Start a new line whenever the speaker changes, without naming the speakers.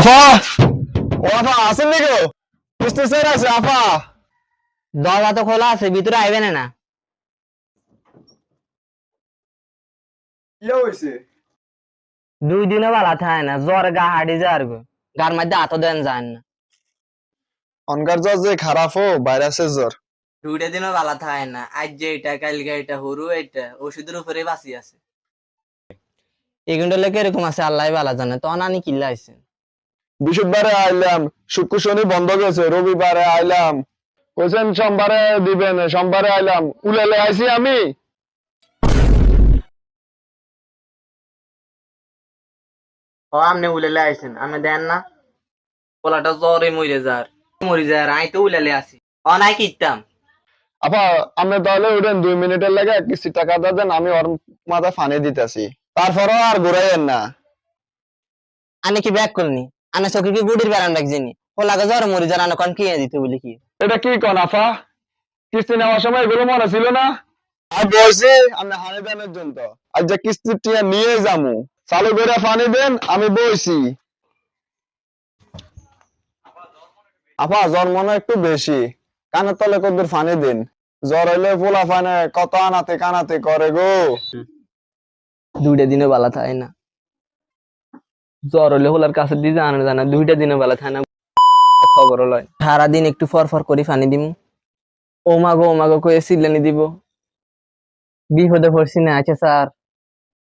আফা ও আফা আছেন নাকি কিস্তি স্যার আছে আফা
দরজা তো খোলা আছে, ভিতরে আইবেন না।
কি হইছে
2 দিনও বালা থাকে না, জ্বর গা হাঁটি যায় গো, গার মধ্যে হাতও দেন যায় না।
অনকার জ্বর যে খারাপ হো ভাইরাসের জ্বর
2 দিনও বালা থাকে না, আজ যে এটা কালকে এটা হরু এটা ওষুধের উপরে বাঁচি আছে। এগুলো লেগে এরকম আছে, আল্লাহ বালা জানে। তো অনানি কিল্লা আইছে।
বৃহস্পতিবারে আইলাম, শুক্র শনি বন্ধ গেছে, রবিবারে আইলাম, বলছেন সোমবারে দিবেন, সোমবারে আইলাম, উলেলে আইছি আমি।
ও আমনে উলেলে আইছেন, আমি দেন না পোলাটা জ্বরে মরে যায় আর আই তো উলেলে আছি। অনাই কিতাম
আপা আপনি তাহলে উঠেন 2 মিনিটের লাগে কিস্তি টাকা দেন, আমি ওর মাথায় ফানি দিতেছি, তারপরও আর ঘুরাইয়েন না।
আনে কি ব্যাক করনি, আনে চোখে কি গুড়ির বেড়ান রাখছিনি, পোলাকে জ্বরে মরে যায়, আনে কন কি দিতে বলি কি।
এটা কি কন আফা, কিস্তি নেওয়ার সময় এগুলো মনে ছিল না? আর বলছি আপনি হানি দেনের জন্য, আজ যে কিস্তি টিয়া নিয়ে যামু, চালু করে ফানি দেন, আমি বইছি। আপা জ্বর মনে একটু বেশি, কানের তলে কদ্দুর ফানি দিন, জ্বর হইলে পোলা ফানে কত আনাতে কানাতে করে গো।
2 দিনও বালা থাকে না, জ্বর হলে হোলার কাছে দিয়ে জানা জানা 2 দিনও বালা থাকে না, খবর লয়। সারাদিন একটু ফর ফর করে পানি দিমু, ও মাগো কয়ে সিলেনি দিব। বিপদে পড়ছি না, আচ্ছা স্যার